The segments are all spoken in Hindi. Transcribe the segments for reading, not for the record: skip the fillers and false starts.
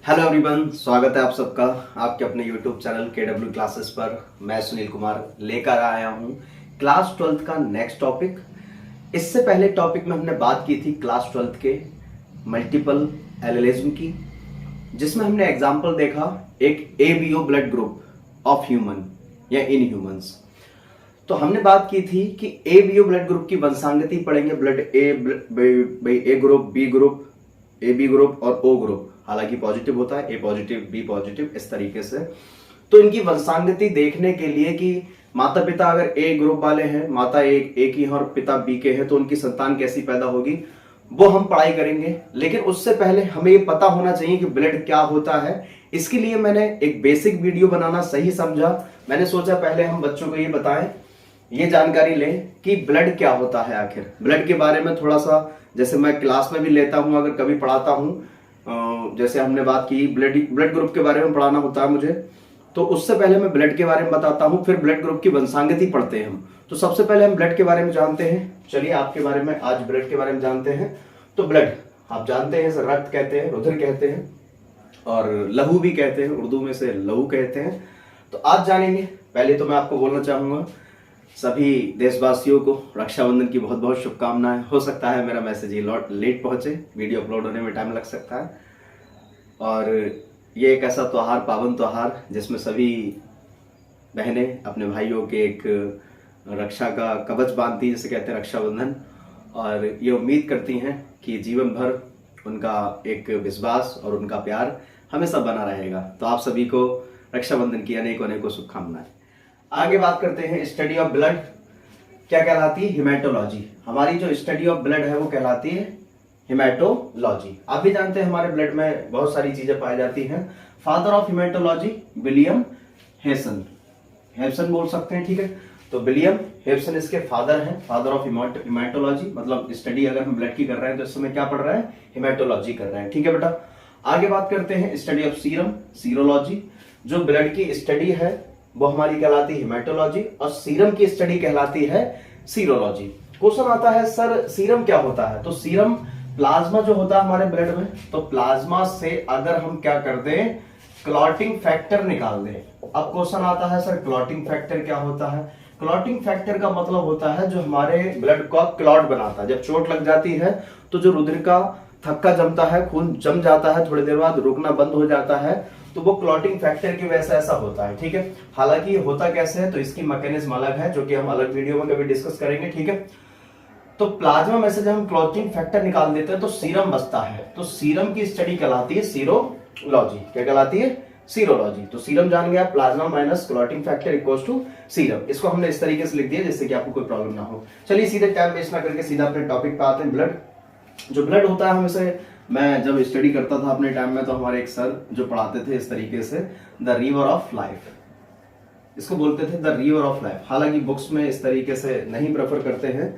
हेलो एवरीवन, स्वागत है आप सबका आपके अपने यूट्यूब चैनल KW क्लासेस पर। मैं सुनील कुमार लेकर आया हूं क्लास 12th का नेक्स्ट टॉपिक। इससे पहले टॉपिक में हमने बात की थी क्लास 12th के मल्टीपल एलिलिज्म की, जिसमें हमने एग्जाम्पल देखा एक ABO blood group of human या इन ह्यूमंस। तो हमने बात की थी कि ABO ब्लड ग्रुप की वंशांगति पढ़ेंगे, blood A group, B group, AB group और O ग्रुप। हालांकि पॉजिटिव होता है, A पॉजिटिव, B पॉजिटिव, इस तरीके से। तो इनकी वंशांगति देखने के लिए कि माता पिता अगर A ग्रुप वाले हैं, माता A की और पिता B के हैं, तो उनकी संतान कैसी पैदा होगी वो हम पढ़ाई करेंगे। लेकिन उससे पहले हमें ये पता होना चाहिए कि ब्लड क्या होता है। इसके लिए मैंने एक बेसिक वीडियो बनाना सही समझा। मैंने सोचा पहले हम बच्चों को ये बताएं, ये जानकारी लें कि ब्लड क्या होता है। आखिर ब्लड के बारे में थोड़ा सा, जैसे मैं क्लास में भी लेता हूं, अगर कभी पढ़ाता हूं, जैसे हमने बात की ब्लड ग्रुप के बारे में पढ़ाना होता है मुझे, तो उससे पहले मैं ब्लड के बारे में बताता हूं, फिर ब्लड ग्रुप की वंशांगति पढ़ते हैं हम। तो सबसे पहले हम ब्लड के बारे में जानते हैं। चलिए आपके बारे में आज ब्लड के बारे में जानते हैं। तो ब्लड आप जानते हैं, रक्त कहते हैं, रुधिर कहते हैं और लहू भी कहते हैं, उर्दू में से लहू कहते हैं। तो आज जानेंगे। पहले तो मैं आपको बोलना चाहूंगा सभी देशवासियों को रक्षाबंधन की बहुत बहुत शुभकामनाएं। हो सकता है मेरा मैसेज ये लेट पहुंचे, वीडियो अपलोड होने में टाइम लग सकता है। और ये एक ऐसा त्योहार, पावन त्योहार, जिसमें सभी बहनें अपने भाइयों के एक रक्षा का कवच बांधती हैं, जिसे कहते हैं रक्षाबंधन। और ये उम्मीद करती हैं कि जीवन भर उनका एक विश्वास और उनका प्यार हमेशा बना रहेगा। तो आप सभी को रक्षाबंधन की अनेकों अनेकों शुभकामनाएं। आगे बात करते हैं स्टडी ऑफ ब्लड क्या कहलाती है। हिमेटोलॉजी। हमारी जो स्टडी ऑफ ब्लड है वो कहलाती है हिमेटोलॉजी। आप भी जानते हैं हमारे ब्लड में बहुत सारी चीजें पाई जाती हैं। फादर ऑफ हिमेटोलॉजी विलियम हेसन, हेसन बोल सकते हैं, ठीक है। तो विलियम हेसन इसके फादर हैं, फादर ऑफ हिमेटोलॉजी। मतलब स्टडी अगर हम ब्लड की कर रहे हैं तो इस समय क्या पढ़ रहे हैं, हिमेटोलॉजी कर रहे हैं, ठीक है बेटा। आगे बात करते हैं स्टडी ऑफ सीरम, सीरोलॉजी। जो ब्लड की स्टडी है वो हमारी कहलाती है हिमेटोलॉजी और सीरम की स्टडी कहलाती है सीरोलॉजी। क्वेश्चन आता है सर सीरम क्या होता है। तो सीरम प्लाज्मा जो होता है हमारे ब्लड में, तो प्लाज्मा से अगर हम क्या कर दें, क्लॉटिंग फैक्टर निकाल दें। अब क्वेश्चन आता है सर क्लॉटिंग फैक्टर क्या होता है। क्लॉटिंग फैक्टर का मतलब होता है जो हमारे ब्लड का क्लॉट बनाता है। जब चोट लग जाती है तो जो रुधिर का थक्का जमता है, खून जम जाता है, थोड़ी देर बाद रुकना बंद हो जाता है, तो वो क्लॉटिंग फैक्टर की वजह से ऐसा होता है, ठीक है। हालांकि ये होता कैसे है तो इसकी मैकेनिज्म अलग है, जो कि हम अलग वीडियो में कभी डिस्कस करेंगे, ठीक है। तो प्लाज्मा में से जब हम क्लॉटिंग फैक्टर निकाल देते हैं तो सीरम बचता है। तो सीरम की स्टडी कहलाती है सीरोलॉजी। क्या कहलाती है, सीरोलॉजी। तो सीरम जान गया, plasma minus clotting factor equals to serum. इसको हमने इस तरीके से लिख दिया जिससे कि आपको कोई प्रॉब्लम ना हो। चलिए सीधे टाइम वेस्ट ना करके सीधा अपने टॉपिक पे आते हैं। ब्लड, जो ब्लड होता है हमें, मैं जब स्टडी करता था अपने टाइम में तो हमारे एक सर जो पढ़ाते थे इस तरीके से, द रिवर ऑफ लाइफ, इसको बोलते थे द रिवर ऑफ लाइफ। हालांकि बुक्स में इस तरीके से नहीं प्रेफर करते हैं,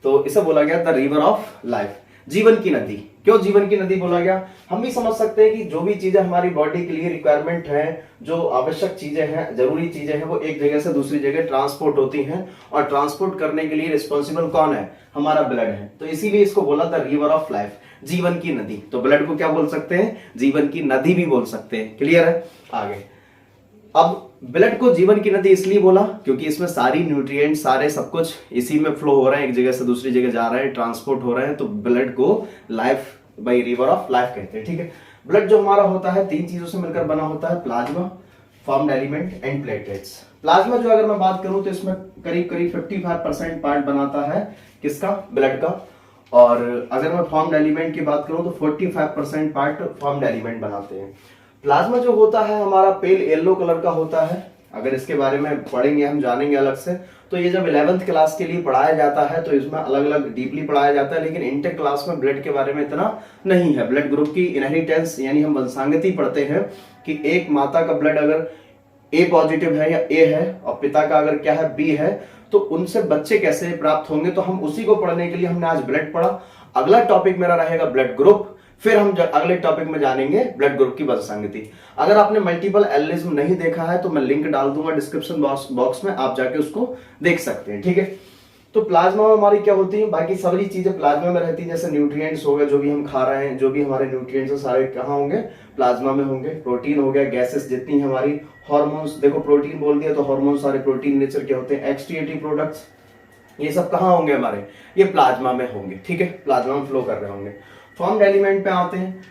तो इसे बोला गया द रिवर ऑफ लाइफ, जीवन की नदी। क्यों जीवन की नदी बोला गया, हम भी समझ सकते हैं कि जो भी चीजें हमारी बॉडी के लिए रिक्वायरमेंट है, जो आवश्यक चीजें हैं, जरूरी चीजें हैं, वो एक जगह से दूसरी जगह ट्रांसपोर्ट होती हैं। और ट्रांसपोर्ट करने के लिए रिस्पॉन्सिबल कौन है, हमारा ब्लड है। तो इसीलिए इसको बोला द रिवर ऑफ लाइफ, जीवन की नदी। तो ब्लड को क्या बोल सकते हैं, जीवन की नदी भी बोल सकते हैं। क्लियर है। आगे, अब ब्लड को जीवन की नदी इसलिए बोला क्योंकि इसमें सारी न्यूट्रिएंट, सारे सब कुछ इसी में फ्लो हो रहे हैं, एक जगह से दूसरी जगह जा रहे हैं, ट्रांसपोर्ट हो रहे हैं। तो ब्लड को life by river of life कहते हैं, ठीक है। ब्लड जो हमारा होता है तीन चीजों से मिलकर बना होता है, plasma, formed element and platelets. Plasma जो अगर मैं बात करूं तो इसमें करीब करीब 55% पार्ट बनाता है किसका, ब्लड का। और अगर मैं फॉर्म्ड एलिमेंट की बात करूं तो 45% पार्ट फॉर्म्ड एलिमेंट बनाते हैं। प्लाज्मा जो होता है हमारा पेल येलो कलर का होता है। अगर इसके बारे में पढ़ेंगे, हम जानेंगे अलग से। तो ये जब 11th क्लास के लिए पढ़ाया जाता है तो इसमें अलग अलग डीपली पढ़ाया जाता है, लेकिन इंटर क्लास में ब्लड के बारे में इतना नहीं है। ब्लड ग्रुप की इनहेरिटेंस यानी हम वंशांगति पढ़ते हैं कि एक माता का ब्लड अगर ए पॉजिटिव है या ए है और पिता का अगर क्या है, बी है, तो उनसे बच्चे कैसे प्राप्त होंगे। तो हम उसी को पढ़ने के लिए हमने आज ब्लड पढ़ा। अगला टॉपिक मेरा रहेगा ब्लड ग्रुप, फिर हम अगले टॉपिक में जानेंगे ब्लड ग्रुप की वंशांगति। अगर आपने मल्टीपल एलिलिज्म नहीं देखा है तो मैं लिंक डाल दूंगा डिस्क्रिप्शन बॉक्स में, आप जाके उसको देख सकते हैं, ठीक है। तो प्लाज्मा में हमारी क्या होती है, बाकी सारी चीजें प्लाज्मा में रहती है, जैसे न्यूट्रिएंट्स हो गए, जो भी हम खा रहे हैं, जो भी हमारे न्यूट्रिएंट्स है सारे कहाँ होंगे, प्लाज्मा में होंगे। प्रोटीन हो गया, गैसेस जितनी है हमारी, हार्मोन्स, देखो प्रोटीन बोल दिया तो हार्मोन सारे प्रोटीन नेचर के होते हैं, एक्सटीएटी प्रोडक्ट्स, ये सब कहाँ होंगे हमारे, ये प्लाज्मा में होंगे, ठीक है, प्लाज्मा में फ्लो कर रहे होंगे। फॉर्म्ड एलिमेंट पे आते हैं,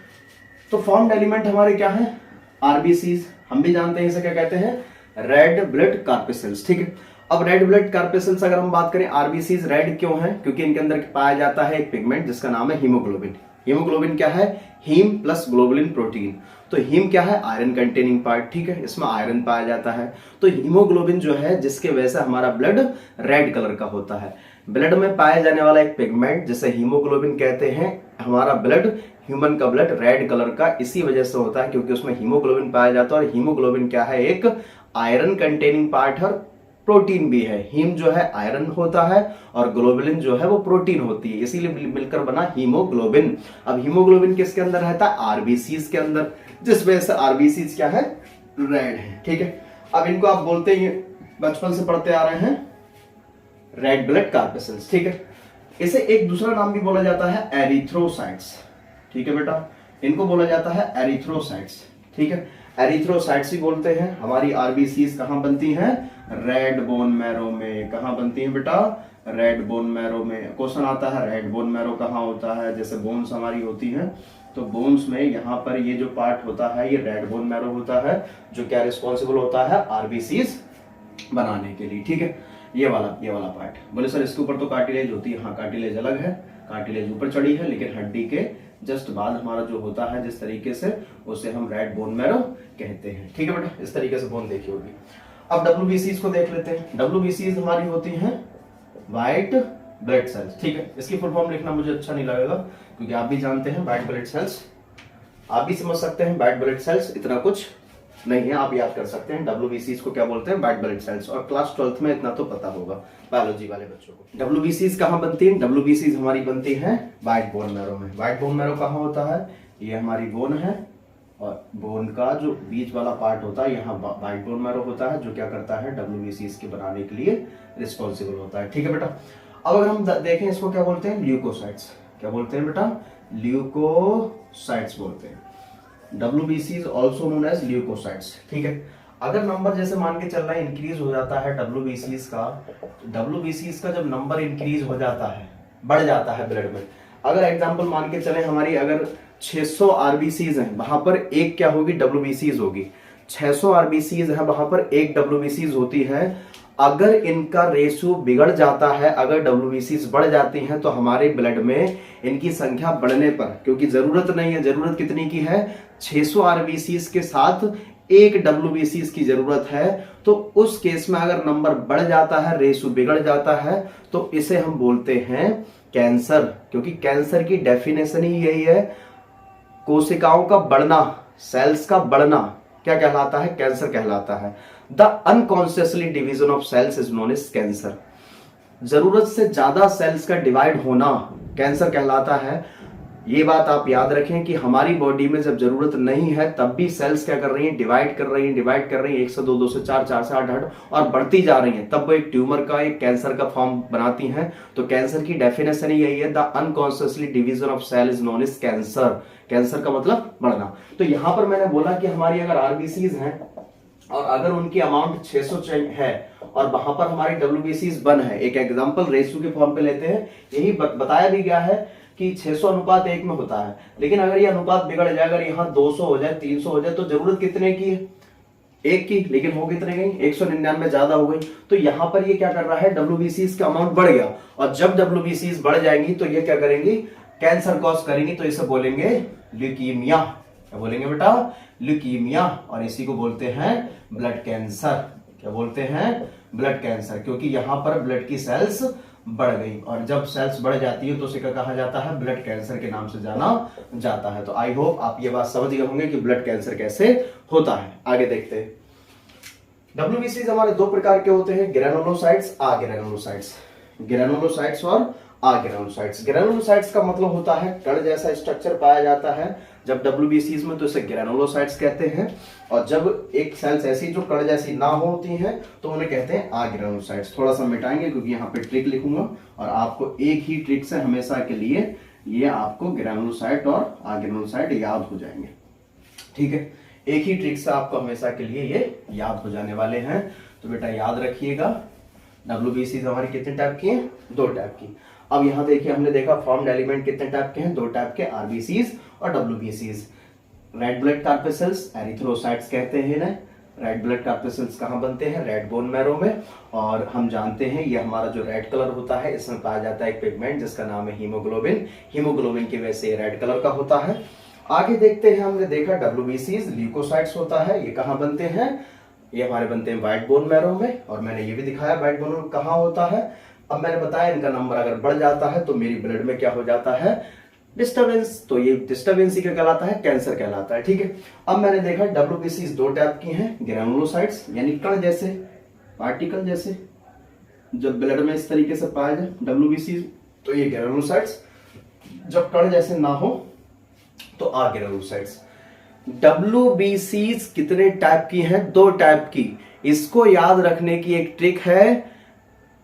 तो फॉर्म्ड एलिमेंट हमारे क्या है, आरबीसीज, हम भी जानते हैं इसे क्या कहते हैं, रेड ब्लड कार्पेसल्स, ठीक है। अब रेड ब्लड कार्पेसल्स अगर हम बात करें, आरबीसीज रेड क्यों है, क्योंकि इनके अंदर पाया जाता है एक पिगमेंट जिसका नाम है हीमोग्लोबिन। हीमोग्लोबिन क्या है, हीम प्लस ग्लोबुलिन प्रोटीन, तो हीम क्या है, आयरन कंटेनिंग पार्ट, ठीक है, इसमें आयरन पाया जाता है। तो हीमोग्लोबिन जो है, जिसके वजह से हमारा ब्लड रेड कलर का होता है, ब्लड में पाया जाने वाला एक पिगमेंट जिसे हीमोग्लोबिन कहते हैं, हमारा ब्लड, ह्यूमन का ब्लड रेड कलर का इसी वजह से होता है क्योंकि उसमें हीमोग्लोबिन पाया जाता है। और हीमोग्लोबिन क्या है, एक आयरन कंटेनिंग पार्ट है, प्रोटीन भी है। हीम जो है आयरन होता है और ग्लोबुलिन जो है वो प्रोटीन होती है, इसीलिए मिलकर बना हीमोग्लोबिन। अब हीमोग्लोबिन किसके अंदर रहता है, आरबीसीज के अंदर, जिस वजह से आरबीसीज क्या है, रेड है, ठीक है। अब इनको आप बोलते हैं, बचपन से पढ़ते आ रहे हैं, रेड ब्लड कार्पेसल्स, ठीक है। इसे एक दूसरा नाम भी बोला जाता है एरिथ्रोसाइट्स, ठीक है बेटा, इनको बोला जाता है एरिथ्रोसाइट्स, ठीक है, एरिथ्रोसाइट्स ही बोलते हैं। हमारी आरबीसीज कहां बनती हैं, रेड बोन मैरो में। कहां बनती हैं बेटा, रेड बोन मैरो में। क्वेश्चन आता है रेड बोन मैरो कहां होता है, जैसे बोन्स हमारी होती हैं, तो बोन्स में यहाँ पर ये जो पार्ट होता है ये रेड बोन मैरो होता है, जो क्या रिस्पॉन्सिबल होता है आरबीसीज बनाने के लिए, ठीक है। ये वाला पार्ट, बोले सर इसके ऊपर तो कार्टिलेज होती है, हाँ कार्टिलेज अलग है, कार्टिलेज ऊपर चढ़ी है, लेकिन हड्डी के जस्ट बाद हमारा जो होता है जिस तरीके से, उसे हम रेड बोन मैरो कहते हैं, ठीक है बेटा। इस तरीके से बोन देखी होगी। अब डब्ल्यूबीसीज को देख लेते हैं। डब्ल्यूबीसीज हमारी होती हैं व्हाइट ब्लड सेल्स, ठीक है। इसकी फुल फॉर्म लिखना मुझे अच्छा नहीं लगेगा क्योंकि आप भी जानते हैं व्हाइट ब्लड सेल्स, आप भी समझ सकते हैं व्हाइट ब्लड सेल्स, इतना कुछ नहीं है, आप याद कर सकते हैं डब्ल्यूबीसीज को क्या बोलते हैं, व्हाइट ब्लड सेल्स। और क्लास 12th में इतना तो पता होगा बायोलॉजी वाले बच्चों को। डब्ल्यूबीसीज कहां बनती है, डब्ल्यूबीसीज हमारी बनती है व्हाइट बोन मैरो में। व्हाइट बोन मैरो कहां होता है, ये हमारी बोन है और बोन का जो बीच वाला पार्ट होता है यहाँ व्हाइट बोन मैरो होता है, जो क्या करता है डब्ल्यूबीसीज के बनाने के लिए रिस्पॉन्सिबल होता है, ठीक है बेटा। अब अगर हम देखें इसको क्या बोलते हैं, ल्यूकोसाइट्स। क्या बोलते हैं बेटा, ल्यूकोसाइट्स बोलते हैं। WBC is also known as leucocytes, ठीक है। अगर नंबर जैसे मान के चल रहा है इंक्रीज हो जाता है WBCs का जब नंबर इंक्रीज हो जाता है, बढ़ जाता है ब्लड में, अगर एग्जांपल मान के चले हमारी अगर 600 RBCs हैं, वहां पर एक क्या होगी, WBCs होगी। 600 RBCs है, वहां पर एक WBCs होती है। अगर इनका रेशियो बिगड़ जाता है, अगर WBCs बढ़ जाती हैं, तो हमारे ब्लड में इनकी संख्या बढ़ने पर, क्योंकि जरूरत नहीं है, जरूरत कितनी की है, 600 RBCs के साथ एक WBCs की जरूरत है, तो उस केस में अगर नंबर बढ़ जाता है, रेशियो बिगड़ जाता है, तो इसे हम बोलते हैं कैंसर। क्योंकि कैंसर की डेफिनेशन ही यही है, कोशिकाओं का बढ़ना, सेल्स का बढ़ना क्या कहलाता है, कैंसर कहलाता है। The unconsciously division of cells is known as cancer. जरूरत से ज्यादा सेल्स का डिवाइड होना कैंसर कहलाता है। ये बात आप याद रखें कि हमारी बॉडी में जब जरूरत नहीं है तब भी सेल्स क्या कर रही हैं, डिवाइड कर रही हैं, 1 से 2, 2 से 4, 4 से 8 और बढ़ती जा रही हैं, तब वो एक ट्यूमर का, एक कैंसर का फॉर्म बनाती हैं। तो कैंसर की डेफिनेशन ही यही है, the unconsciously division of cell is known as cancer. Cancer का मतलब बढ़ना। तो यहां पर मैंने बोला कि हमारी अगर आरबीसीज हैं और अगर उनकी अमाउंट 600 है और वहां पर हमारी WBCs 1 है, एक एग्जांपल रेशियो के फॉर्म पे लेते हैं, यही बताया भी गया है कि 600:1 में होता है। लेकिन अगर ये अनुपात बिगड़ जाए, अगर यहाँ 200 हो जाए, 300 हो जाए, तो जरूरत कितने की है, एक की, लेकिन हो कितने गई, 199 ज्यादा हो गई। तो यहां पर ये क्या कर रहा है, WBCs का अमाउंट बढ़ गया, और जब WBCs बढ़ जाएंगी तो ये क्या करेंगी, कैंसर कॉज करेंगी, तो इसे बोलेंगे ल्यूकीमिया। क्या बोलेंगे बेटा, ल्यूकीमिया। और इसी को बोलते हैं ब्लड कैंसर। क्या बोलते हैं, ब्लड कैंसर, क्योंकि यहां पर ब्लड की सेल्स बढ़ गई, और जब सेल्स बढ़ जाती है तो उसे क्या कहा जाता है, ब्लड कैंसर के नाम से जाना जाता है। तो आई होप आप ये बात समझ गए होंगे कि ब्लड कैंसर कैसे होता है। आगे देखते हैं। WBCs हमारे 2 प्रकार के होते हैं, ग्रेनुलोसाइट्स, ग्रेनुलोसाइट्स और ग्रेनुलोसाइट्स। ग्रेनुलोसाइट्स का मतलब होता है कण जैसा स्ट्रक्चर पाया जाता है जब WBCs में, तो इसे ग्रेनुलोसाइट्स कहते हैं। और जब एक सेल्स ऐसी जो कण जैसी ना होती हैं तो उन्हें कहते हैं आग्रेनुलोसाइट्स। थोड़ा सा मिटाएंगे क्योंकि यहाँ पे ट्रिक लिखूंगा और आपको एक ही ट्रिक से हमेशा के लिए ये आपको ग्रेनुलोसाइट और आग्रेनुलोसाइट याद हो जाएंगे। ठीक है, एक ही ट्रिक से आपको हमेशा के लिए ये याद हो जाने वाले हैं। तो बेटा याद रखिएगा, WBCs हमारी कितने टाइप की हैं? 2 टाइप की। अब यहाँ देखिए, हमने देखा फॉर्म्ड एलिमेंट कितने टाइप के हैं? 2 टाइप के, RBCs और WBCs। रेड ब्लड कार्पेसल्स, एरिथ्रोसाइट्स कहते हैं इन्हें। रेड ब्लड कार्पेसल्स कहाँ बनते हैं? रेड बोन मैरो में। और हम जानते हैं ये हमारा जो रेड कलर होता है इसमें पाया जाता है एक पिगमेंट जिसका नाम है हीमोग्लोबिन। हीमोग्लोबिन की वजह से रेड कलर का होता है। आगे देखते हैं, हमने देखा WBCs ल्यूकोसाइट्स होता है। ये कहाँ बनते हैं? ये हमारे बनते हैं व्हाइट बोन मैरो में। और मैंने ये भी दिखाया व्हाइट बोन मैरो कहाँ होता है। अब मैंने बताया इनका नंबर अगर बढ़ जाता है तो मेरी ब्लड में क्या हो जाता है? डिस्टर्बेंस। तो ये डिस्टर्बेंस ही क्या कहलाता है? कैंसर कहलाता है। ठीक है, अब मैंने देखा WBCs 2 टाइप की हैं। ग्रेनुलोसाइट्स यानी कण जैसे, पार्टिकल जैसे, जब ब्लड में इस तरीके से पाया जाए WBCs तो ये ग्रेनुलोसाइट्स। जब कण जैसे ना हो तो आग्रेनुलोसाइट्स। WBCs कितने टाइप की हैं? 2 टाइप की। इसको याद रखने की एक ट्रिक है,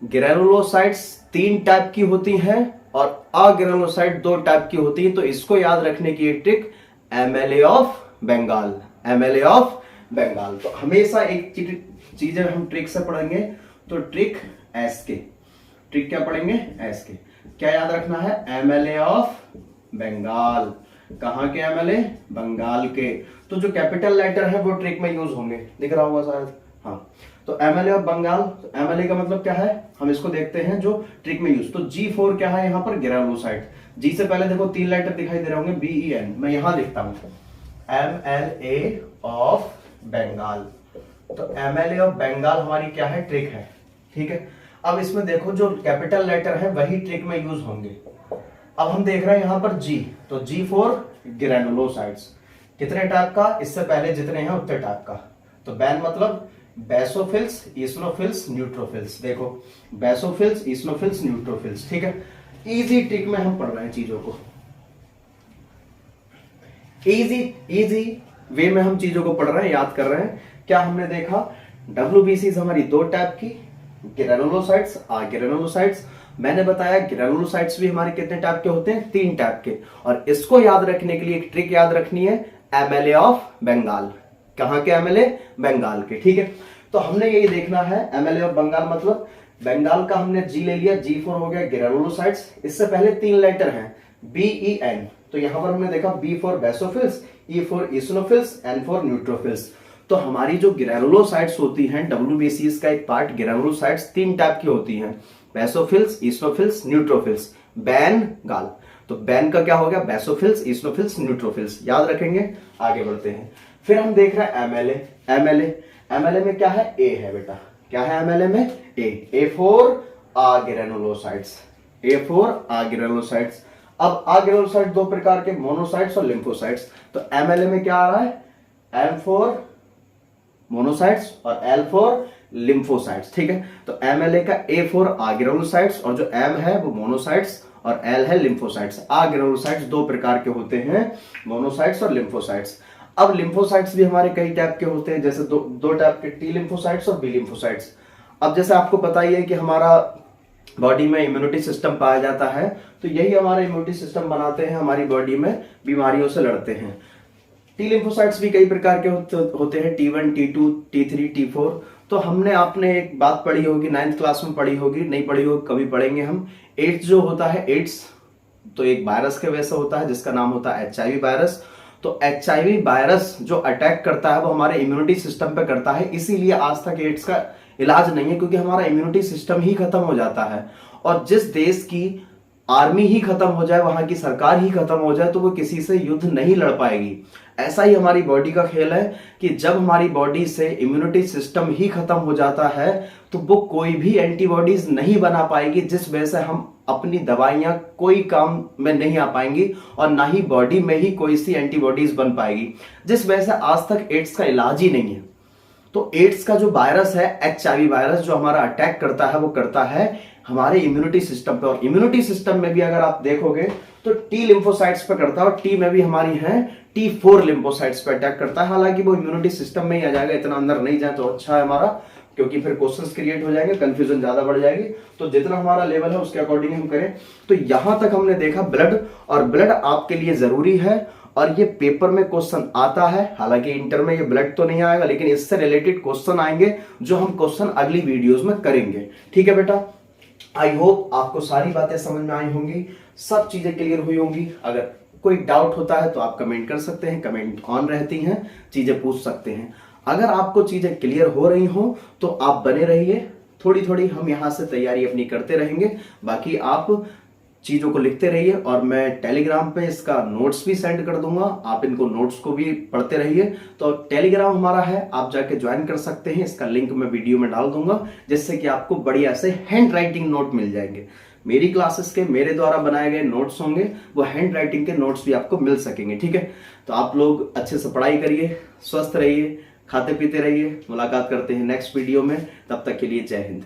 ग्रेनुलोसाइट्स 3 टाइप की होती हैं और अग्रेनुलोसाइट 2 टाइप की होती है। तो इसको याद रखने की एक trick MLA of Bengal. MLA of Bengal. तो हमेशा एक चीजें हम ट्रिक से पढ़ेंगे तो ट्रिक SK। ट्रिक क्या पढ़ेंगे? SK। क्या याद रखना है? MLA of Bengal. कहां के MLA? बंगाल के। तो जो कैपिटल लेटर है वो ट्रिक में यूज होंगे, दिख रहा होगा शायद। हाँ, तो MLA ऑफ बंगाल। तो MLA का मतलब क्या है? हम इसको देखते हैं जो ट्रिक में यूज। तो G4 क्या है यहाँ पर? ग्रेनुलोसाइट। G से पहले देखो 3 लेटर दिखाई दे रहे होंगे, BEN। मैं यहां लिखता हूं MLA ऑफ बंगाल। तो MLA ऑफ बंगाल हमारी क्या है? ट्रिक है। ठीक है, अब इसमें देखो जो कैपिटल लेटर है वही ट्रिक में यूज होंगे। अब हम देख रहे हैं यहां पर G, तो G4 ग्रेनुलोसाइट्स। कितने टाइप का? इससे पहले जितने हैं उतने टाइप का। तो बैन मतलब बेसोफिल्स, इस्नोफिल्स, न्यूट्रोफिल्स। देखो बेसोफिल्स, इस्नोफिल्स, न्यूट्रोफिल्स। ठीक है, इजी ट्रिक में हम पढ़ रहे हैं चीजों को, इजी वे में हम चीजों को पढ़ रहे हैं, याद कर रहे हैं। क्या हमने देखा? WBCs हमारी 2 टाइप की, ग्रेनुलोसाइट्स, आग्रेनुलोसाइट्स। मैंने बताया ग्रेनुलोसाइट्स भी हमारे कितने टाइप के होते हैं? 3 टाइप के। और इसको याद रखने के लिए एक ट्रिक याद रखनी है, MLA ऑफ बंगाल। कहां के? MLA बंगाल के। ठीक है, तो हमने यही देखना है MLA ऑफ बंगाल मतलब बंगाल का हमने G ले लिया, G4 हो गया ग्रेनुलोसाइट्स। इससे पहले 3 लेटर हैं BEN। तो यहां पर हमने देखा B for basophils, E for इस्नोफिल्स, N for neutrophils. तो हमारी जो ग्रेनुलोसाइट्स होती हैं, WBCs का एक पार्ट ग्रेनुलोसाइट्स 3 टाइप की होती हैं, बेसोफिल्स, इस्नोफिल्स, न्यूट्रोफिल्स। बैन गाल। तो बैन का क्या हो गया? Basophils, इस्नोफिल्स, neutrophils. याद रखेंगे। आगे बढ़ते हैं, फिर हम देख रहे हैं MLA में क्या है? A है बेटा। क्या है MLA में? A for agranulocytes. A for agranulocytes. अब आग्रेनुलोसाइट 2 प्रकार के, मोनोसाइट्स और लिम्फोसाइट्स। तो MLA में क्या आ रहा है? M फॉर मोनोसाइट्स और L फॉर लिम्फोसाइट्स। ठीक है, तो MLA का A फॉर आग्रेनुलोसाइट्स और जो M है वो मोनोसाइट्स और L है लिम्फोसाइट्स। आग्रेनुलोसाइट्स 2 प्रकार के होते हैं, मोनोसाइट्स और लिम्फोसाइट्स। अब लिम्फोसाइट्स भी हमारे कई टाइप के होते हैं, जैसे दो टाइप के, T लिम्फोसाइट्स और B लिम्फोसाइट्स। अब जैसे आपको पता ही है कि हमारा बॉडी में इम्यूनिटी सिस्टम पाया जाता है, तो यही हमारा इम्यूनिटी सिस्टम बनाते हैं, हमारी बॉडी में बीमारियों से लड़ते हैं। टी लिम्फोसाइट्स भी कई प्रकार के होते हैं, T1, T2, T3, T4। तो हमने आपने एक बात पढ़ी होगी, 9th क्लास में पढ़ी होगी, नहीं पढ़ी होगी कभी पढ़ेंगे हम। एड्स जो होता है, एड्स तो एक वायरस के वजह से होता है जिसका नाम होता है HIV वायरस। तो HIV वायरस जो अटैक करता है वो हमारे इम्यूनिटी सिस्टम पे करता है, इसीलिए आज तक एड्स का इलाज नहीं है, क्योंकि हमारा इम्यूनिटी सिस्टम ही खत्म हो जाता है। और जिस देश की आर्मी ही खत्म हो जाए, वहां की सरकार ही खत्म हो जाए, तो वो किसी से युद्ध नहीं लड़ पाएगी। ऐसा ही हमारी बॉडी का खेल है कि जब हमारी बॉडी से इम्यूनिटी सिस्टम ही खत्म हो जाता है तो वो कोई भी एंटीबॉडीज नहीं बना पाएगी, जिस वजह से हम अपनी दवाइयां कोई काम में नहीं आ पाएंगी और ना ही बॉडी में ही कोई सी एंटीबॉडीज बन पाएगी, जिस वजह से आज तक एड्स का इलाज ही नहीं है। तो एड्स का जो वायरस है, HIV वायरस जो हमारा अटैक करता है, वो करता है हमारे इम्यूनिटी सिस्टम पे। और इम्यूनिटी सिस्टम में भी अगर आप देखोगे तो टी लिम्फोसाइट्स पे करता है, और टी में भी हमारी है T4 लिम्फोसाइट्स पे अटैक करता है। हालांकि वो इम्यूनिटी सिस्टम में ही आ जाएगा, इतना अंदर नहीं जाए तो अच्छा है हमारा, क्योंकि फिर क्वेश्चंस क्रिएट हो जाएंगे, कंफ्यूजन ज्यादा बढ़ जाएगी। तो जितना हमारा लेवल है उसके अकॉर्डिंग हम करें। तो यहां तक हमने देखा ब्लड, और ब्लड आपके लिए जरूरी है, और ये पेपर में क्वेश्चन आता है। हालांकि इंटर में ये ब्लड तो नहीं आएगा, लेकिन इससे रिलेटेड क्वेश्चन आएंगे जो हम क्वेश्चन अगली वीडियोस में करेंगे। ठीक है बेटा, आई होप आपको सारी बातें समझ में आई होंगी, सब चीजें क्लियर हुई होंगी। अगर कोई डाउट होता है तो आप कमेंट कर सकते हैं, कमेंट ऑन रहती हैं, चीजें पूछ सकते हैं। अगर आपको चीजें क्लियर हो रही हो तो आप बने रहिए, थोड़ी थोड़ी हम यहां से तैयारी अपनी करते रहेंगे। बाकी आप चीजों को लिखते रहिए, और मैं टेलीग्राम पे इसका नोट्स भी सेंड कर दूंगा, आप इनको नोट्स को भी पढ़ते रहिए। तो टेलीग्राम हमारा है, आप जाके ज्वाइन कर सकते हैं, इसका लिंक मैं वीडियो में डाल दूंगा, जिससे कि आपको बढ़िया से हैंड राइटिंग नोट मिल जाएंगे। मेरी क्लासेस के मेरे द्वारा बनाए गए नोट्स होंगे, वो हैंड राइटिंग के नोट्स भी आपको मिल सकेंगे। ठीक है, तो आप लोग अच्छे से पढ़ाई करिए, स्वस्थ रहिए, खाते पीते रहिए। मुलाकात करते हैं नेक्स्ट वीडियो में, तब तक के लिए जय हिंद।